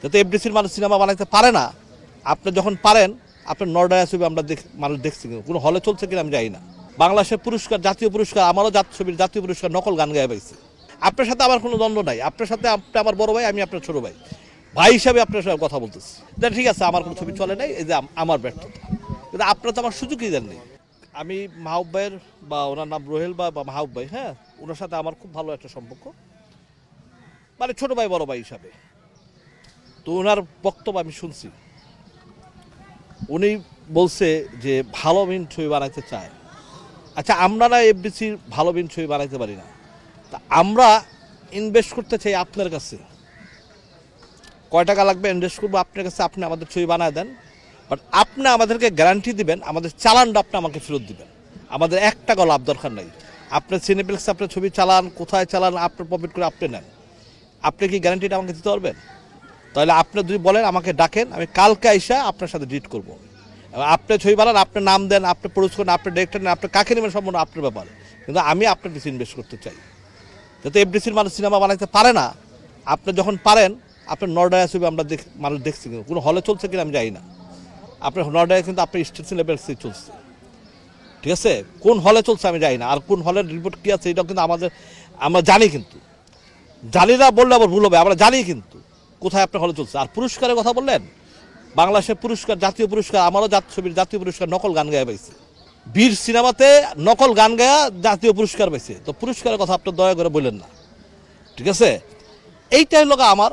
যাতে এফডিসির মানুষ সিনেমা বানাইতে পারে না, আপনি যখন পারেন আপনার নর্ডায়া ছবি আমরা মানুষ দেখছি, কোনো হলে চলছে কিনা আমি জানি না। বাংলাদেশের পুরস্কার, জাতীয় পুরস্কার, আমারও ছবির জাতীয় পুরস্কার নকল গান গায়ে পাইছে। আপনার সাথে আমার কোনো দ্বন্দ্ব নাই, আপনার সাথে আপনি আমার বড় ভাই, আমি আপনার ছোট ভাই, ভাই হিসাবে আপনার সাথে কথা বলতেছি। ঠিক আছে, আমার কোনো ছবি চলে নাই, এই যে আমার ব্যর্থতা, কিন্তু আপনার তো আমার সুযোগই দেননি। আমি মাহবুব ভাইয়ের বা ওনার নাম রোহেল বা মাহবুব ভাই, হ্যাঁ, ওনার সাথে আমার খুব ভালো একটা সম্পর্ক, মানে ছোট ভাই বড় ভাই হিসাবে। তো ওনার বক্তব্য আমি শুনছি, উনি বলছে যে ভালো মিন ছবি বানাইতে চায়। আচ্ছা, আমরা না এফডিসির ভালো মিন ছবি বানাইতে পারি না, তা আমরা ইনভেস্ট করতে চাই আপনার কাছে। কয় টাকা লাগবে ইনভেস্ট করবো আপনার কাছে, আপনি আমাদের ছবি বানায় দেন, বাট আপনি আমাদেরকে গ্যারান্টি দিবেন, আমাদের চালানটা আপনি আমাকে ফেরত দিবেন। আমাদের 1 টাকা লাভ দরকার নাই। আপনার সিনেপ্লেক্সে আপনার ছবি চালান, কোথায় চালান, আপনার প্রফিট করে আপনি নেন, আপনি কি গ্যারান্টিটা আমাকে দিতে পারবেন? তাহলে আপনি যদি বলেন আমাকে ডাকেন, আমি কালকে আইসা আপনার সাথে ডিট করবো। আপনি ছবি বানান, আপনার নাম দেন, আপনি প্রডিউস করেন, আপনার ডিরেক্টর নেন, আপনি কাকে নেবেন সম্পূর্ণ আপনার ব্যাপার, কিন্তু আমি আপনার কাছে ইনভেস্ট করতে চাই। যাতে এফডিসির মানুষ সিনেমা বানাইতে পারে না, আপনি যখন পারেন আপনার নর্ডায়া ছবি আমরা মানুষ দেখছি, কোনো হলে চলছে কিনা আমি জানি না। আপনার নর্ডায়া কিন্তু আপনার স্টেট সিনেপ্লেক্সে চলছে, ঠিক আছে? কোন হলে চলছে আমি জানি না, আর কোন হলের রিপোর্ট কী আছে এটাও কিন্তু আমরা জানি, কিন্তু জানি না বললে আবার ভুল হবে, আমরা জানি কিন্তু কোথায় আপনার হলে চলছে। আর পুরস্কারের কথা বললেন, বাংলাদেশের পুরস্কার, জাতীয় পুরস্কার, আমারও ছবির জাতীয় পুরস্কার নকল গান গায়ে পাইছে। বীর সিনেমাতে নকল গান গায়া জাতীয় পুরস্কার পাইছে, তো পুরস্কারের কথা আপনার দয়া করে বললেন না, ঠিক আছে? এইটাই লোক আমার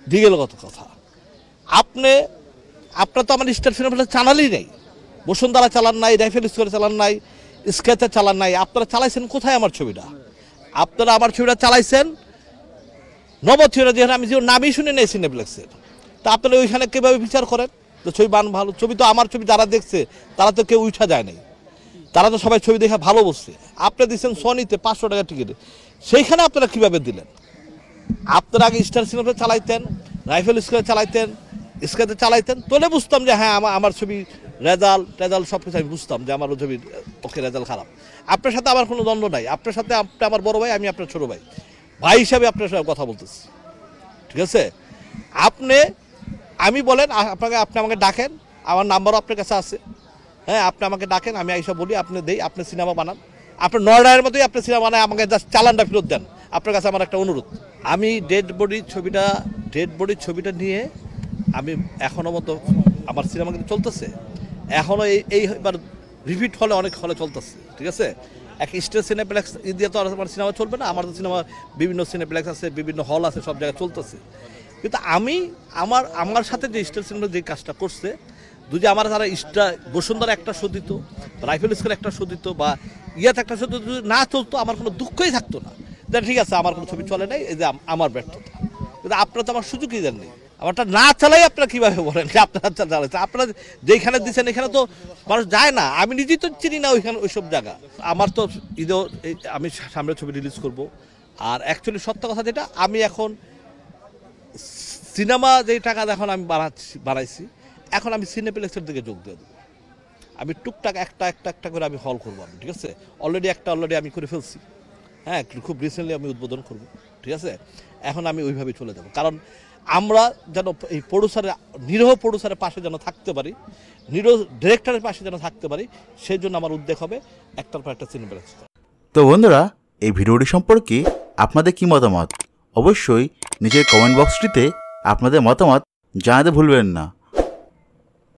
দিগেলগত কথা। আপনার তো আমার স্টার সিনেমা চালানই নেই, বসুন্ধরা চালান নাই, রাইফেল স্কোয়ার চালান নাই, স্কেচে চালান নাই। আপনারা চালাইছেন কোথায় আমার ছবিটা? আপনারা আমার ছবিটা চালাইছেন নবথিওরা, যেখানে আমি যে নামই শুনে নেই সিনেপ্লেক্সের। তা আপনারা ওইখানে কীভাবে বিচার করেন তো ছবি ভালো? ছবি তো আমার ছবি যারা দেখছে তারা তো কেউ উঠা যায় নাই, তারা তো সবাই ছবি দেখে ভালো বসছে। আপনি দিচ্ছেন সনিতে 500 টাকা টিকিটে, সেইখানে আপনারা কীভাবে দিলেন? আপনারা আগে স্টার সিনেমা চালাইতেন, রাইফেল স্কোয়ার চালাইতেন, স্কেচে চালাইতেন, তাহলে বুঝতাম যে হ্যাঁ আমার ছবি রেজাল্ট সব কিছু আমি বুঝতাম যে আমার ছবি ওকে রেজাল্ট খারাপ। আপনার সাথে আমার কোনো দ্বন্দ্ব নাই, আপনার সাথে আপনি আমার বড় ভাই, আমি আপনার ছোট ভাই, ভাই হিসাবে আপনার সাথে কথা বলতেছি, ঠিক আছে? আমি বলেন আপনি আমাকে ডাকেন, আমার নাম্বারও আপনার কাছে আছে, হ্যাঁ, আপনি আমাকে ডাকেন, আমি আইসা বলি, আপনি দেই, আপনি সিনেমা বানান, আপনার নয়ডায়ের মতোই আপনি সিনেমা বানায় আমাকে জাস্ট চালানটা ফেরত দেন। আপনার কাছে আমার একটা অনুরোধ, আমি ডেড বডির ছবিটা নিয়ে আমি এখনও মতো আমার সিনেমা কিন্তু চলতেছে, এখনও এইবার রিপিট হলে অনেক হলে চলতেছে, ঠিক আছে? এক স্টার সিনেপ্লেক্স দিয়ে তো আমার সিনেমা চলবে না, আমার তো সিনেমা বিভিন্ন সিনেপ্লেক্স আছে, বিভিন্ন হল আছে, সব জায়গায় চলতেছে। কিন্তু আমি আমার সাথে যে স্টার সিনেমা যে কাজটা করছে, যদি আমার তারা বসুন্ধরা একটা শো দিত, রাইফেল স্কোয়ার একটা শো দিত, বা ইয়াতে একটা শো দিত, যদি না চলতো আমার কোনো দুঃখই থাকতো না। ঠিক আছে, আমার কোনো ছবি চলে নাই, এই যে আমার ব্যর্থতা, কিন্তু আপনারা তো আমার সুযোগই দেননি। আমারটা না চালাই আপনারা কীভাবে বলেন যে আপনারা চালাইছেন? আপনারা যেখানে দিচ্ছেন এখানে তো মানুষ যায় না, আমি নিজেই তো চিনি না ওইখানে ওইসব জায়গা। আমার তো ঈদেও আমি সামনে ছবি রিলিজ করব। আর অ্যাকচুয়ালি সত্য কথা যেটা, আমি এখন সিনেমা যেই টাকা এখন আমি বানাইছি, এখন আমি সিনেপ্লেক্সের দিকে যোগ দিয়ে দেবো। আমি টুকটাক একটা করে আমি হল করবো, আমি, ঠিক আছে? অলরেডি আমি করে ফেলছি, হ্যাঁ, খুব রিসেন্টলি আমি উদ্বোধন করব, ঠিক আছে? এখন আমি ওইভাবেই চলে যাব, কারণ আমরা যেন এই নিরীহ প্রডিউসারের পাশে যেন থাকতে পারি, নিরীহ ডিরেক্টরের পাশে যেন থাকতে পারি, সেই জন্য আমার উদ্যোগ হবে একটার পর একটা সিনেপ্লেক্স। তো বন্ধুরা, এই ভিডিওটি সম্পর্কে আপনাদের কি মতামত? অবশ্যই নিচের কমেন্ট বক্সটিতে আপনাদের মতামত জানাতে ভুলবেন না।